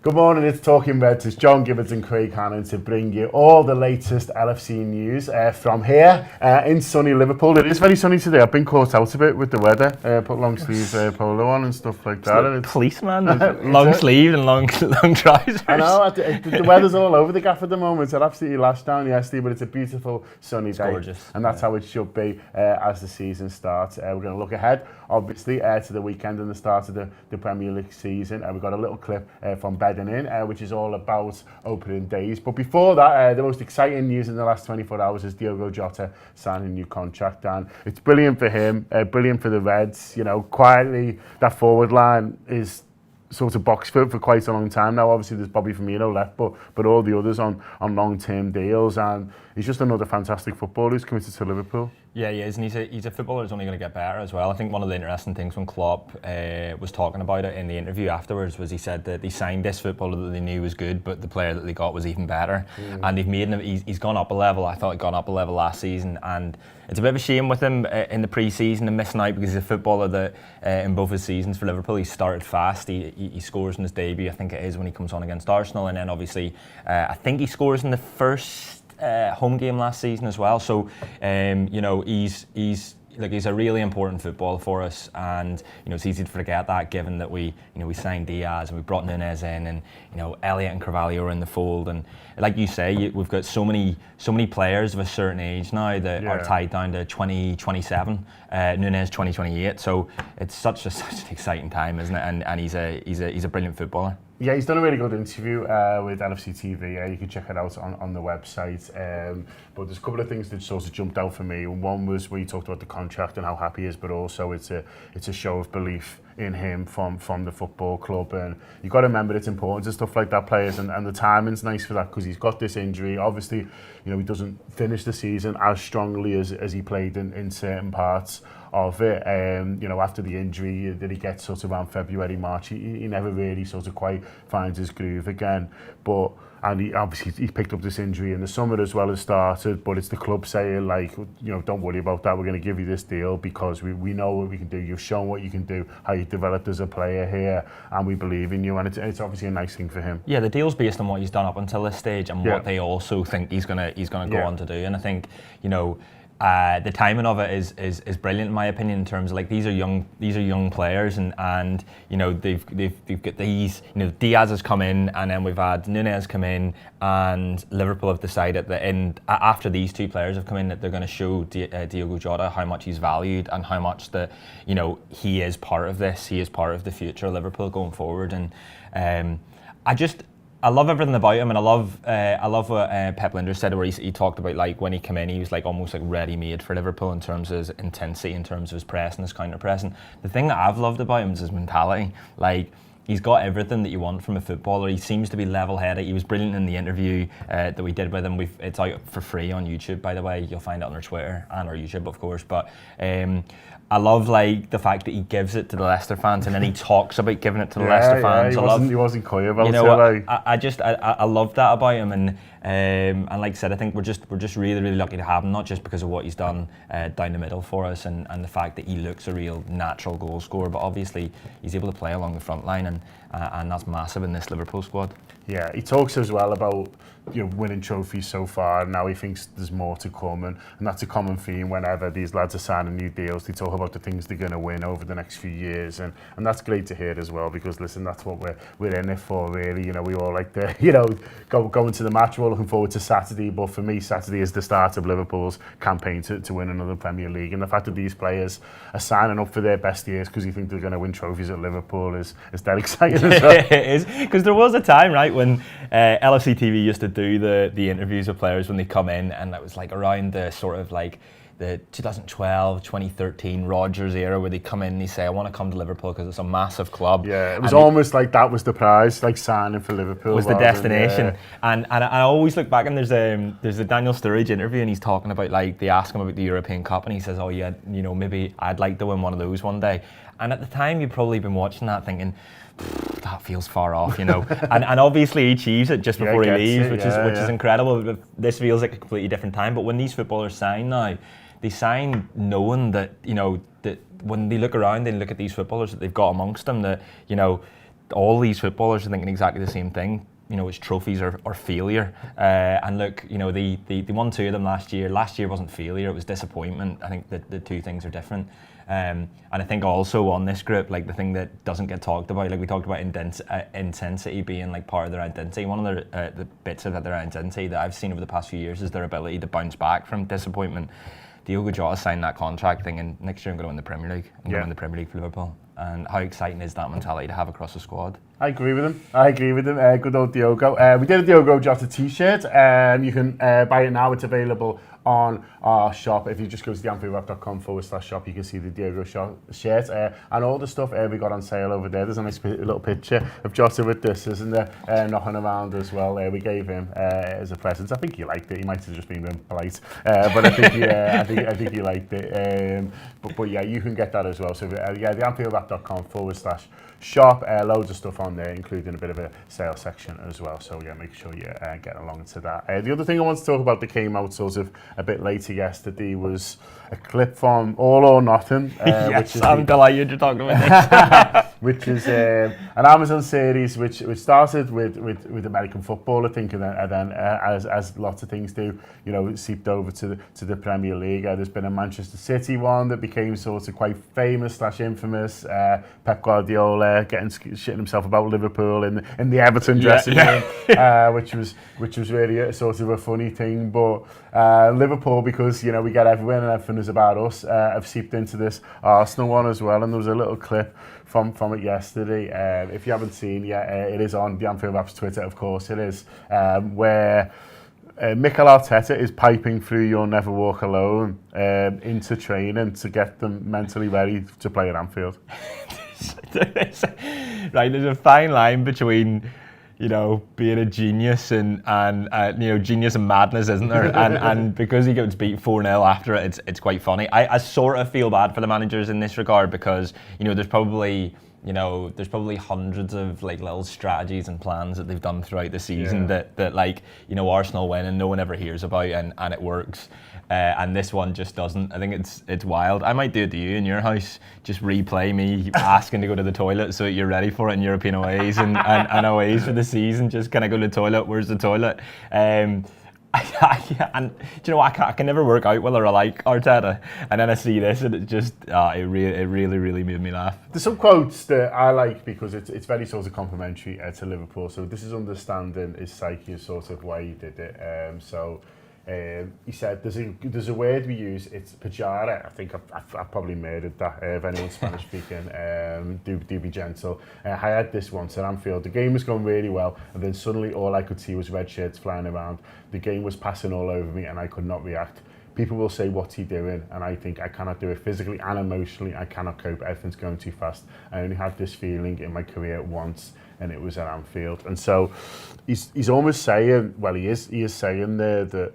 Good morning, it's Talking Reds. It's John Gibbons and Craig Hannan to bring you all the latest LFC news from here in sunny Liverpool. It is very sunny today. I've been caught out a bit with the weather. Put long sleeve polo on and stuff like that. It's policeman, long sleeve and long trousers. I know, the weather's all over the gaff at the moment. It absolutely lashed down yesterday, but it's a beautiful sunny day. Gorgeous. And that's how it should be as the season starts. We're going to look ahead, obviously, to the weekend and the start of the Premier League season. We've got a little clip from Bedding In, which is all about opening days. But before that, the most exciting news in the last 24 hours is Diogo Jota signing a new contract, and it's brilliant for him, brilliant for the Reds. You know, quietly, that forward line is sort of box fit for quite a long time now. Obviously, there's Bobby Firmino left, but all the others on long-term deals, and he's just another fantastic footballer who's committed to Liverpool. Yeah, he is, and he's a footballer who's only going to get better as well. I think one of the interesting things when Klopp was talking about it in the interview afterwards was he said that they signed this footballer that they knew was good, but the player that they got was even better. And they've made him, he's gone up a level. I thought he'd gone up a level last season, and it's a bit of a shame with him in the pre-season and missing out, because he's a footballer that in both his seasons for Liverpool, he started fast. He scores in his debut, I think it is, when he comes on against Arsenal, and then obviously I think he scores in the first home game last season as well. So you know, he's a really important footballer for us, and you know, it's easy to forget that, given that we signed Diaz and we brought Nunez in, and you know, Elliott and Carvalho are in the fold, and like you say, we've got so many players of a certain age now that are tied down to 2027, Nunez 2028. So it's such an exciting time, isn't it? And he's a brilliant footballer. Yeah, he's done a really good interview with LFC TV. You can check it out on the website. But there's a couple of things that sort of jumped out for me. One was where he talked about the contract and how happy he is, but also it's a show of belief in him from the football club. And you've got to remember it's important to stuff like that, players, and the timing's nice for that, because he's got this injury. Obviously, you know, he doesn't finish the season as strongly as he played in certain parts of it. You know, after the injury that he gets sort of around February, March, he never really sort of quite finds his groove again. And he picked up this injury in the summer as well as started, but it's the club saying, like, you know, don't worry about that, we're going to give you this deal because we know what we can do. You've shown what you can do, how you developed as a player here, and we believe in you, and it's obviously a nice thing for him. Yeah, the deal's based on what he's done up until this stage and what they also think he's gonna go on to do, and I think, you know, the timing of it is brilliant in my opinion, in terms of, like, these are young players, and you know, they've got these, you know, Diaz has come in, and then we've had Nunez come in, and Liverpool have decided that after these two players have come in, that they're going to show Diogo Jota how much he's valued and how much you know, he is part of this, he is part of the future of Liverpool going forward. And I love everything about him, and I love what Pep Lijnders said, where he talked about, like, when he came in, he was like almost like ready-made for Liverpool in terms of his intensity, in terms of his press and his counter-pressing. The thing that I've loved about him is his mentality. Like, he's got everything that you want from a footballer. He seems to be level-headed. He was brilliant in the interview that we did with him. It's out for free on YouTube, by the way. You'll find it on our Twitter and our YouTube, of course. But I love, like, the fact that he gives it to the Leicester fans, and then he talks about giving it to the Leicester fans. He wasn't coy about it. I love that about him, and like I said, I think we're just really, really lucky to have him, not just because of what he's done down the middle for us, and the fact that he looks a real natural goal scorer, but obviously he's able to play along the front line, and that's massive in this Liverpool squad. Yeah, he talks as well about, you know, winning trophies so far, and now he thinks there's more to come, and that's a common theme whenever these lads are signing new deals. They talk about the things they're going to win over the next few years, and that's great to hear as well, because listen, that's what we're in it for, really. You know, we all like to, you know, go into the match. We're all looking forward to Saturday, but for me, Saturday is the start of Liverpool's campaign to win another Premier League, and the fact that these players are signing up for their best years because you think they're going to win trophies at Liverpool is dead exciting as well. It is, because there was a time, right, when LFC TV used to do the interviews with players when they come in, and that was like around the sort of like the 2012, 2013 Rodgers era, where they come in and they say, I want to come to Liverpool because it's a massive club. Yeah, it was almost like that was the prize, like signing for Liverpool. Was the destination. And I always look back, and there's a Daniel Sturridge interview, and he's talking about, like, they ask him about the European Cup, and he says, oh yeah, you know, maybe I'd like to win one of those one day. And at the time, you'd probably been watching that thinking, that feels far off, you know. and obviously he achieves it just before he leaves, which is incredible. This feels like a completely different time. But when these footballers sign now, they sign knowing that, you know, that when they look around and look at these footballers that they've got amongst them, that, you know, all these footballers are thinking exactly the same thing. You know, it's trophies or failure. And look, you know, they won 2 of them last year. Last year wasn't failure, it was disappointment. I think that the 2 things are different. And I think also on this group, like the thing that doesn't get talked about, like we talked about intensity being like part of their identity. One of the bits of their identity that I've seen over the past few years is their ability to bounce back from disappointment. Diogo Jota signed that contract thinking next year I'm going to win the Premier League. I'm going to win the Premier League for Liverpool. And how exciting is that mentality to have across the squad? I agree with him. Good old Diogo. We did a Diogo Jota t-shirt. You can buy it now. It's available on our shop. If you just go to the AnfieldWrap.com/shop, you can see the Diogo shirt and all the stuff we got on sale over there. There's a nice little picture of Jota with this, isn't there? Knocking around as well. We gave him as a present. I think he liked it. He might have just been polite, but I think he liked it. But yeah, you can get that as well. So the AnfieldWrap.com/shop. Loads of stuff on there, including a bit of a sales section as well. So yeah, make sure you get along to that. The other thing I want to talk about that came out sort of a bit later yesterday was a clip from All or Nothing. Yes, I'm delighted you're talking about this. Which is an Amazon series which started with American football, I think, and then as lots of things do, you know, seeped over to the Premier League. There's been a Manchester City one that became sort of quite famous / infamous. Pep Guardiola shitting himself about Liverpool in the Everton dressing room, which was really a sort of a funny thing. But Liverpool, because, you know, we get everywhere and everything is about us, have seeped into this Arsenal one as well. And there was a little clip from it yesterday. If you haven't seen yet, it is on the Anfield Wrap's Twitter, of course it is, where Mikel Arteta is piping through You'll Never Walk Alone into training to get them mentally ready to play at Anfield. Right, there's a fine line between, you know, being a genius and you know, genius and madness, isn't there? and because he gets beat 4-0 after it, it's quite funny. I sort of feel bad for the managers in this regard because, you know, there's probably hundreds of like little strategies and plans that they've done throughout the season that like, you know, Arsenal win and no one ever hears about and it works. And this one just doesn't. I think it's wild. I might do it to you in your house. Just replay me asking to go to the toilet so that you're ready for it in European aways and aways for the season. Just, can I go to the toilet? Where's the toilet? And do you know what? I can never work out whether I like Arteta, and then I see this and it just it really made me laugh. There's some quotes that I like because it's very sort of complimentary to Liverpool. So this is understanding his psyche, sort of why he did it. He said there's a word we use, it's pajara. I think I've probably murdered that. If anyone's Spanish speaking, do be gentle. I had this once at Anfield. The game was going really well, and then suddenly all I could see was red shirts flying around. The game was passing all over me, and I could not react. People will say, what's he doing? And I think I cannot do it physically and emotionally. I cannot cope. Everything's going too fast. I only had this feeling in my career once, and it was at Anfield. And so he's almost saying, well, he is saying there that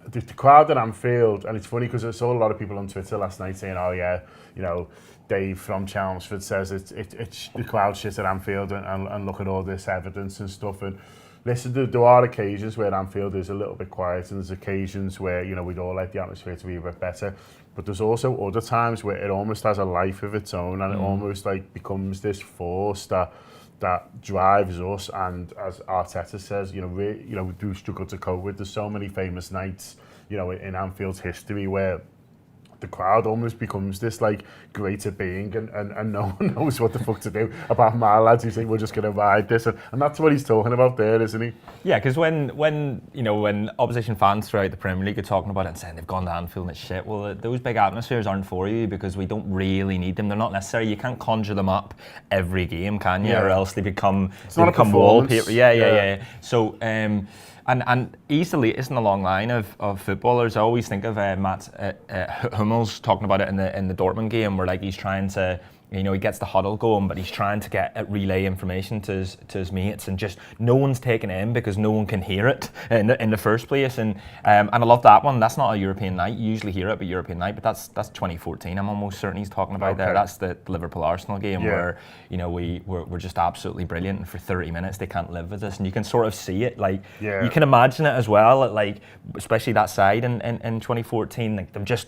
the crowd at Anfield, and it's funny because I saw a lot of people on Twitter last night saying, oh yeah, you know, Dave from Chelmsford says it's the crowd shit at Anfield and look at all this evidence and stuff. And listen, there are occasions where Anfield is a little bit quiet, and there's occasions where, you know, we'd all like the atmosphere to be a bit better. But there's also other times where it almost has a life of its own, and it almost like becomes this force that drives us. And as Arteta says, you know, we do struggle to cope with. There's so many famous nights, you know, in Anfield's history where the crowd almost becomes this like greater being, and no one knows what the fuck to do about my lads who think we're just going to ride this, and that's what he's talking about there, isn't he? Yeah, because when opposition fans throughout the Premier League are talking about it and saying they've gone to Anfield and it's shit, well, those big atmospheres aren't for you because we don't really need them. They're not necessary. You can't conjure them up every game, can you? Yeah. Or else they become wallpaper. Yeah. So And he's the latest in a long line of footballers. I always think of Matt Hummels talking about it in the Dortmund game, where like he's trying to, you know, he gets the huddle going, but he's trying to relay information to his mates, and just no one's taking it in because no one can hear it in the first place. And I love that one. That's not a European night. You usually hear it at European night, but that's 2014. I'm almost certain he's talking about there. That's the Liverpool Arsenal game where, you know, we're just absolutely brilliant, and for 30 minutes they can't live with us, and you can sort of see it. Like you can imagine it as well. Like especially that side in 2014, like they're just.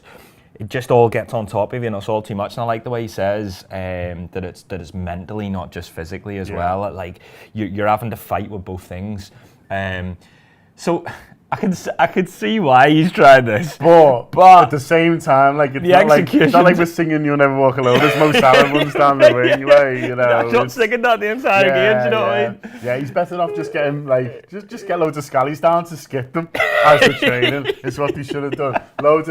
it just all gets on top of you and it's all too much. And I like the way he says that it's mentally, not just physically as well. Like you're having to fight with both things. So I could see why he's tried this, but at the same time, like it's not like we're singing "You'll Never Walk Alone." There's Mo Salah runs down the wing, like, you know. I'm not singing that the entire game. Do you know what I mean? Yeah, he's better off just getting just get loads of scallies down to skip them as the training. Is what he should have done. Loads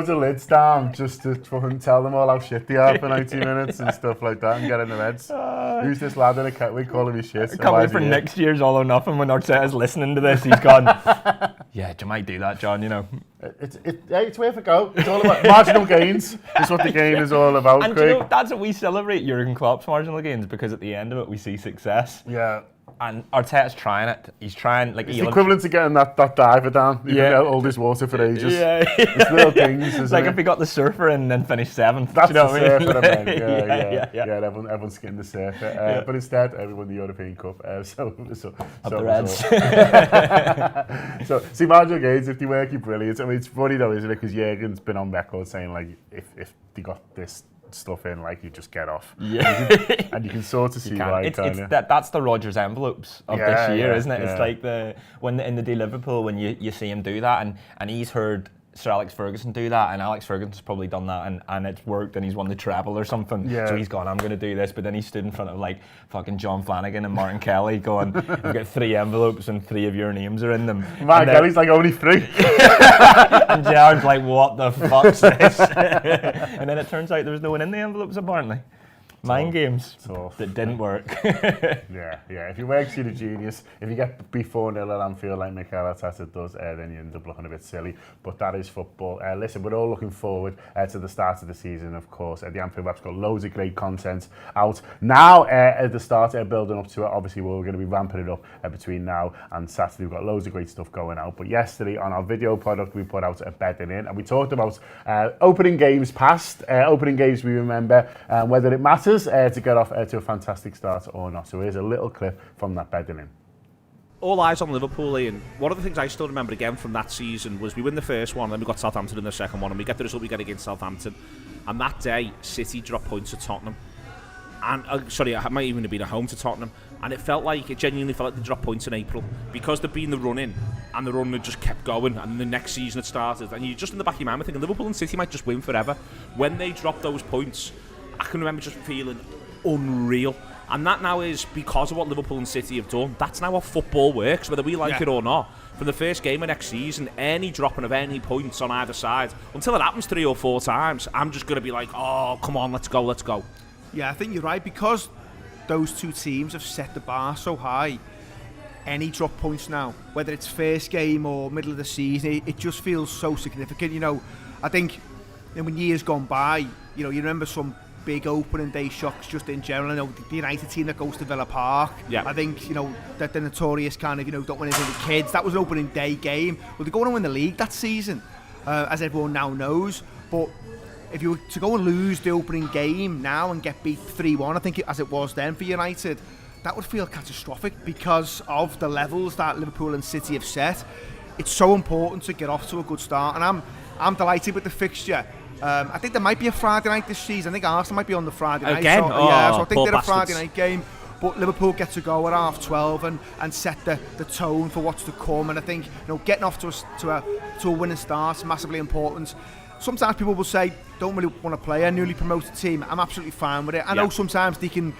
of lids down just to fucking tell them all how shit they are for 90 minutes and stuff like that, and get in their heads. Who's this lad in a catwig calling me shit? I can't wait for next year's All or Nothing when Arteta's listening to this. He's gone. Yeah, you might do that, John, you know. It's worth a go. It's all about marginal gains. Is what the game is all about, and Craig. You know, that's what we celebrate, Jurgen Klopp's marginal gains, because at the end of it we see success. Yeah. And Arteta's trying it. He's trying, like, it's the equivalent to getting that diver down. You know, hold this water for ages. Yeah. It's little things, isn't like it? if we got the surfer and then finished 7th. That's you know the what I mean? surfer, I mean. Yeah. Everyone's getting the surfer. But instead, everyone the European Cup. Up the Reds. So, see, marginal gains, if they work, you're brilliant. I mean, it's funny though, isn't it? Because Jurgen's been on record saying, like, if they got this stuff in, like, you just get off. Yeah. And you can sort of see why, that's the Rodgers envelopes of this year, isn't it? Yeah. It's like in the day Liverpool, when you see him do that, and he's heard Sir Alex Ferguson do that, and Alex Ferguson's probably done that, and it's worked, and he's won the treble or something. Yeah. So he's gone, I'm going to do this, but then he stood in front of like fucking John Flanagan and Martin Kelly going, we've got 3 envelopes and 3 of your names are in them. Martin Kelly's like, only 3. And Jared's like, what the fuck's this? And then it turns out there was no one in the envelopes apparently. Mind games that didn't work. Yeah. If you work, you're a genius. If you get beat 4-0 at Anfield like Mikel Arteta does, then you end up looking a bit silly. But that is football. Listen, we're all looking forward to the start of the season, of course. The Anfield Wrap's got loads of great content out now at the start, building up to it. Obviously, we're going to be ramping it up between now and Saturday. We've got loads of great stuff going out. But yesterday, on our video product, we put out a bedding in, and we talked about opening games past, opening games we remember, whether it matters to get off to a fantastic start or not. So here's a little clip from that bedding in. All eyes on Liverpool, Ian. One of the things I still remember again from that season was we win the first one, then we got Southampton in the second one, and we get the result we get against Southampton. And that day, City dropped points at Tottenham. And it might even have been at home to Tottenham. And it genuinely felt like they dropped points in April because there'd been the run-in, and the run had just kept going, and the next season had started. And you're just in the back of your mind thinking Liverpool and City might just win forever. When they dropped those points, I can remember just feeling unreal. And that now is because of what Liverpool and City have done. That's now how football works, whether we like it or not. From the first game of next season, any dropping of any points on either side, until it happens 3 or 4 times, I'm just going to be like, oh, come on, let's go. Yeah, I think you're right, because those 2 teams have set the bar so high. Any drop points now, whether it's first game or middle of the season, it just feels so significant. You know, I think when years gone by, you remember some big opening day shocks just in general. The United team that goes to Villa Park. Yeah. I think, that the notorious kind of, don't win it with the kids. That was an opening day game. Well, they're going to win the league that season, as everyone now knows. But if you were to go and lose the opening game now and get beat 3-1, I think as it was then for United, that would feel catastrophic because of the levels that Liverpool and City have set. It's so important to get off to a good start, and I'm delighted with the fixture. I think there might be a Friday night this season. I think Arsenal might be on the Friday night. Again? So I think they're bastards. a Friday night game. But Liverpool get to go at 12:30 and set the tone for what's to come. And I think getting off to a winning start is massively important. Sometimes people will say don't really want to play a newly promoted team. I'm absolutely fine with it. I know sometimes they can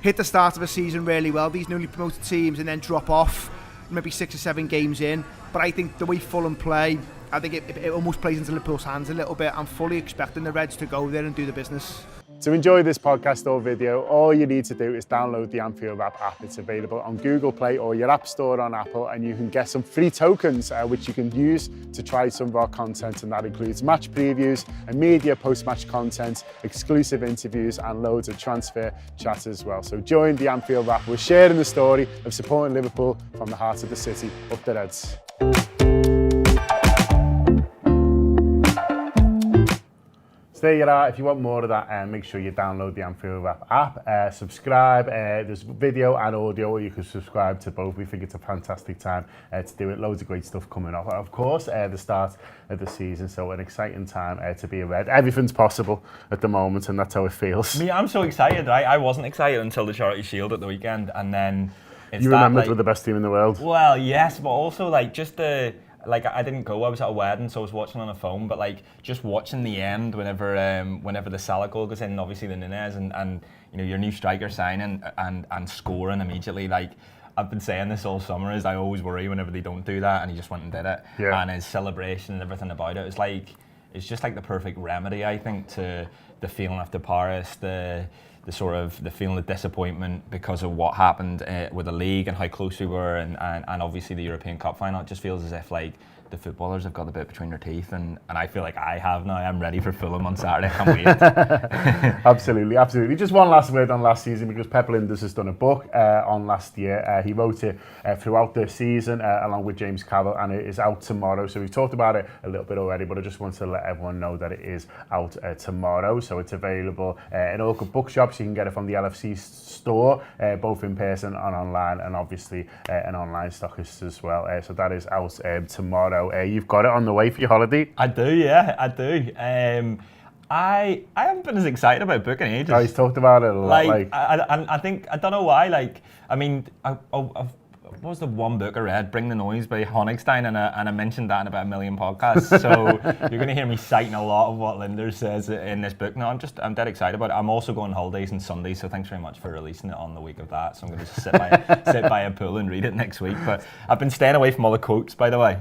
hit the start of a season really well, these newly promoted teams, and then drop off maybe 6 or 7 games in. But I think the way Fulham play, I think it almost plays into Liverpool's hands a little bit. I'm fully expecting the Reds to go there and do the business. To enjoy this podcast or video, all you need to do is download the Anfield Wrap app. It's available on Google Play or your app store on Apple, and you can get some free tokens which you can use to try some of our content, and that includes match previews, immediate post-match content, exclusive interviews, and loads of transfer chat as well. So join the Anfield Wrap. We're sharing the story of supporting Liverpool from the heart of the city. Up the Reds. there you are. If you want more of that, make sure you download the Anfield Wrap app, subscribe. There's video and audio. You can subscribe to both. We think it's a fantastic time to do it. Loads of great stuff coming up. Of course, the start of the season, so an exciting time to be a Red. Everything's possible at the moment, and that's how it feels. Me, I'm so excited. I wasn't excited until the Charity Shield at the weekend, and then you remembered we're the best team in the world. Well, yes, but also just the. I didn't go. I was at a wedding, so I was watching on a phone. But just watching the end, whenever the Salah goal goes in, and obviously the Nunez and your new striker signing and scoring immediately. I've been saying this all summer, is I always worry whenever they don't do that, and he just went and did it. Yeah. And his celebration and everything about it, it's just the perfect remedy, I think, to the feeling after Paris, the feeling of disappointment because of what happened with the league and how close we were, and obviously the European Cup final. It just feels as if the footballers have got the bit between their teeth, and I feel like I have now. I'm ready for Fulham on Saturday. I can't wait. Absolutely. Just one last word on last season, because Pep Lijnders has done a book on last year. He wrote it throughout the season along with James Cavill, and it is out tomorrow. So we've talked about it a little bit already, but I just want to let everyone know that it is out tomorrow. So it's available in all good bookshops. You can get it from the LFC store, both in person and online, and obviously an online stockist as well. So that is out tomorrow. You've got it on the way for your holiday? I do, yeah, I do. I haven't been as excited about booking ages. Oh, he's talked about it a lot. I think, I don't know why. What was the one book I read? Bring the Noise by Honigstein, and I mentioned that in about 1 million podcasts. So you're going to hear me citing a lot of what Lijnders says in this book. No, I'm dead excited about it. I'm also going on holidays on Sunday, so thanks very much for releasing it on the week of that. So I'm going to just sit by a pool and read it next week. But I've been staying away from all the quotes, by the way.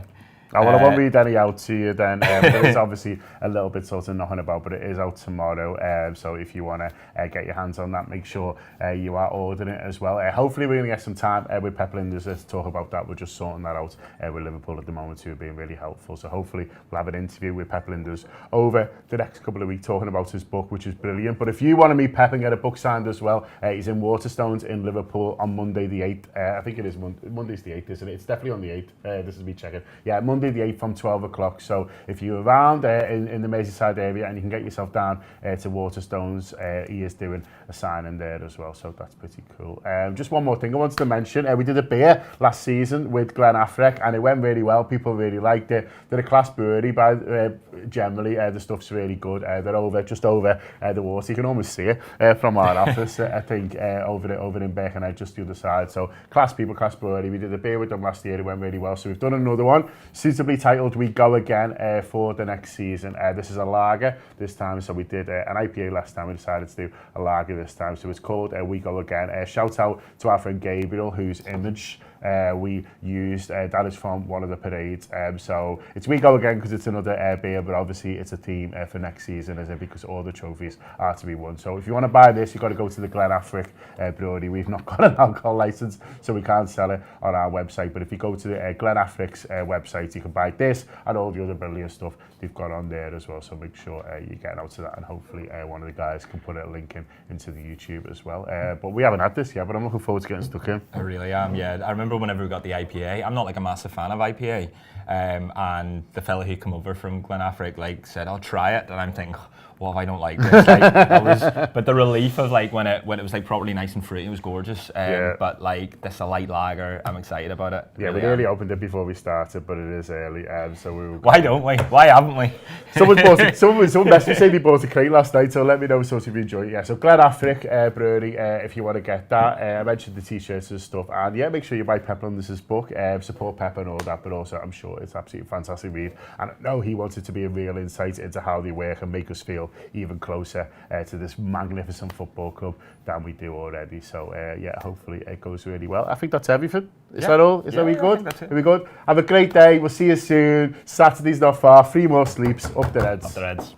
I won't read any out to you then. There's obviously a little bit sort of nothing about, but it is out tomorrow. So if you want to get your hands on that, make sure you are ordering it as well. Hopefully we're going to get some time with Pep Lijnders to talk about that. We're just sorting that out with Liverpool at the moment, who are being really helpful. So hopefully we'll have an interview with Pep Lijnders over the next couple of weeks talking about his book, which is brilliant. But if you want to meet Pep and get a book signed as well, he's in Waterstones in Liverpool on Monday the 8th. I think it is Monday's the 8th, isn't it? It's definitely on the 8th. This is me checking. Yeah, Monday the 8th from 12 o'clock. So if you're around in the Merseyside area and you can get yourself down to Waterstones, he is doing a signing there as well. So that's pretty cool. Just one more thing I wanted to mention. We did a beer last season with Glen Affleck, and it went really well. People really liked it. They're a class brewery, generally. The stuff's really good. They're just over the water. You can almost see it from our office, I think, over in Birkenhead, just the other side. So class people, class brewery. We did a beer with them last year. It went really well. So we've done another one, suitably titled We Go Again for the next season. This is a lager this time. So we did an IPA last time. We decided to do a lager this time. So it's called We Go Again. Shout out to our friend Gabriel, whose image we used. That is from one of the parades. So it's We Go Again because it's another beer, but obviously it's a theme for next season, isn't it? Because all the trophies are to be won. So if you want to buy this, you've got to go to the Glen Affleck brewery. We've not got an alcohol license, so we can't sell it on our website. But if you go to the Glen Affleck's website, you can buy this and all the other brilliant stuff they've got on there as well. So make sure you get out to that, and hopefully one of the guys can put a link into the YouTube as well. But we haven't had this yet, but I'm looking forward to getting stuck in. I really am, yeah. I remember whenever we got the IPA, I'm not a massive fan of IPA, and the fella who came over from Glen Affleck said, I'll try it, and I'm thinking, well, if I don't like this, but the relief of when it was properly nice and fruity, it was gorgeous. But this a light lager, I'm excited about it. Yeah, we nearly opened it before we started, but it is early, so we were. Why don't we? Why haven't we? Someone messaged saying they bought a crate last night, so let me know if you enjoy it. Yeah, so Glen Affleck brewery, if you want to get that. I mentioned the t-shirts and stuff, and yeah, make sure you buy Pep Lijnders' book, support Pep and all that, but also I'm sure it's absolutely fantastic read, and I know he wanted to be a real insight into how they work and make us feel even closer to this magnificent football club than we do already. So yeah, hopefully it goes really well. I think that's everything. Is that all? Is that we good? Are we good? Have a great day. We'll see you soon. Saturday's not far. 3 more sleeps. Up the Reds. Up the Reds.